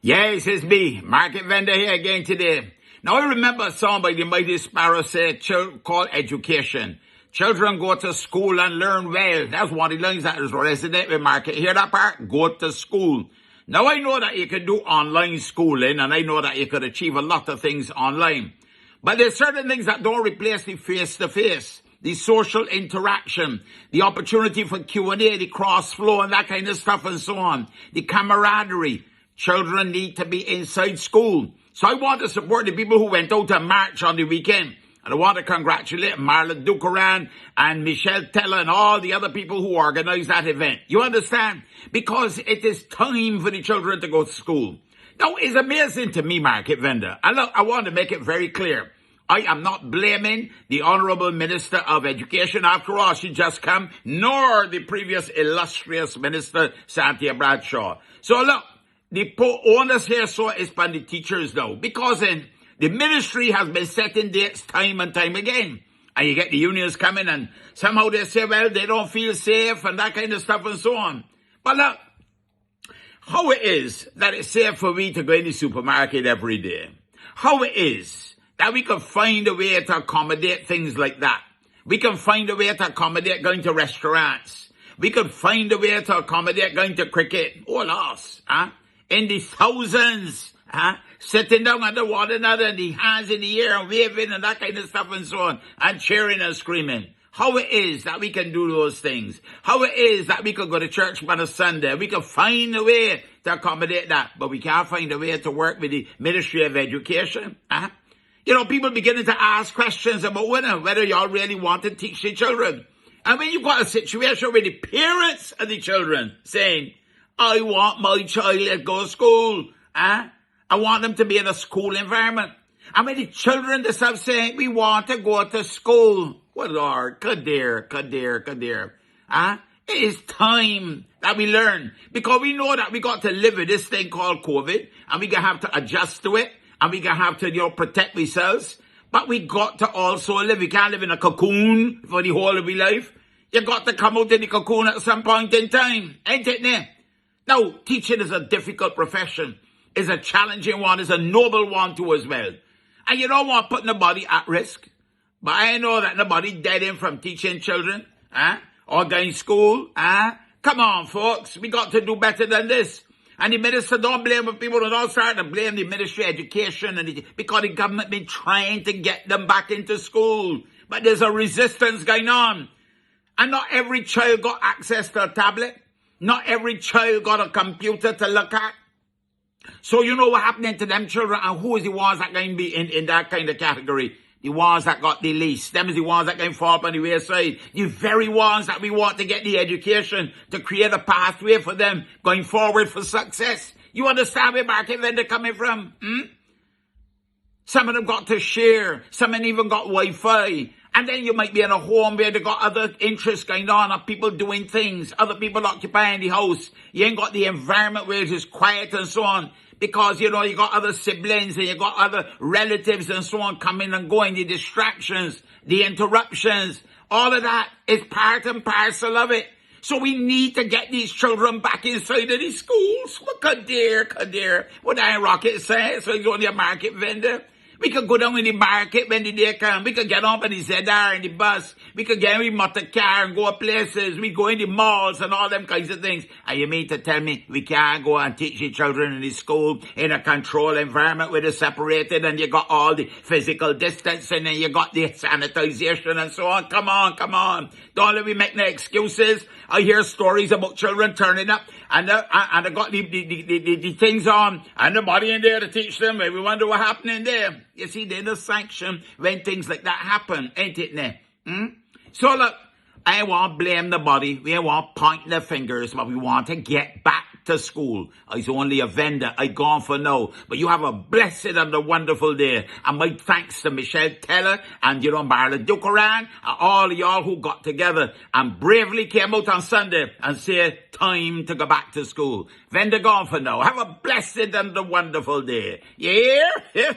Yes, it's me, Market Vendor here again today. Now I remember a song by the Mighty Sparrow said, called Education. Children go to school and learn well. That's one of the lines that is resonant with Market. Hear that part? Go to school. Now I know that you can do online schooling and I know that you could achieve a lot of things online. But there's certain things that don't replace the face-to-face, the social interaction, the opportunity for Q&A, the cross-flow and that kind of stuff and so on, the camaraderie. Children need to be inside school. So I want to support the people who went out to march on the weekend. And I want to congratulate Marla Dukaran and Michelle Teller and all the other people who organized that event. You understand? Because it is time for the children to go to school. Now, it's amazing to me, Market Vendor. And look, I want to make it very clear. I am not blaming the Honorable Minister of Education. After all, she just come, nor the previous illustrious Minister, Cynthia Bradshaw. So look, the onus here so is for the teachers now, because the ministry has been setting dates time and time again. And you get the unions coming and somehow they say, well, they don't feel safe and that kind of stuff and so on. But look, how it is that it's safe for me to go in the supermarket every day. How it is that we can find a way to accommodate things like that. We can find a way to accommodate going to restaurants. We can find a way to accommodate going to cricket. Oh, loss, huh? In the thousands, sitting down under one another and the hands in the air and waving and that kind of stuff and so on, and cheering and screaming. How it is that we can do those things. How it is that we can go to church on a Sunday. We can find a way to accommodate that, but we can't find a way to work with the Ministry of Education. You know, people beginning to ask questions about whether y'all really want to teach the children. And when you've got a situation where the parents of the children saying, I want my child to go to school. I want them to be in a school environment. And when the children themselves saying, we want to go to school. Well, Lord, Kadir. It is time that we learn. Because we know that we got to live with this thing called COVID. And we gonna have to adjust to it. And we gonna have to, protect ourselves. But we got to also live. We can't live in a cocoon for the whole of our life. You got to come out in the cocoon at some point in time. Ain't it, ne? Now, teaching is a difficult profession. It's a challenging one. It's a noble one too as well. And you don't want to put nobody at risk. But I know that nobody dead in from teaching children, or going to school, Come on, folks. We got to do better than this. And the minister don't blame the people. Don't start to blame the Ministry of Education because the government been trying to get them back into school. But there's a resistance going on. And not every child got access to a tablet. Not every child got a computer to look at. So you know what happening to them children and who is the ones that going to be in that kind of category? The ones that got the least. Them is the ones that can fall up on the wayside. The very ones that we want to get the education to create a pathway for them going forward for success. You understand where Market Vendor coming from? Some of them got to share. Some of them even got Wi-Fi. And then you might be in a home where they got other interests going on of people doing things, other people occupying the house. You ain't got the environment where it is quiet and so on. Because, you got other siblings and you got other relatives and so on coming and going. The distractions, the interruptions, all of that is part and parcel of it. So we need to get these children back inside of these schools. Well, Kadir. What I rocket say, so you're only a Market Vendor. We could go down in the market when the day comes. We could get on in the ZR and the bus. We could get in the motor car and go places. We go in the malls and all them kinds of things. And you mean to tell me we can't go and teach the children in the school in a controlled environment where they're separated and you got all the physical distancing and you got the sanitization and so on? Come on. Don't let me make no excuses. I hear stories about children turning up and they got the things on and nobody in there to teach them. We wonder what happened in there. You see, there's a sanction when things like that happen, ain't it, ne? So look, I won't blame nobody. We won't point the fingers, but we want to get back to school. I's only a vendor. I gone for now. But you have a blessed and a wonderful day. And my thanks to Michelle Teller and, Marla Dukaran and all of y'all who got together and bravely came out on Sunday and said, time to go back to school. Vendor gone for now. Have a blessed and a wonderful day. You hear?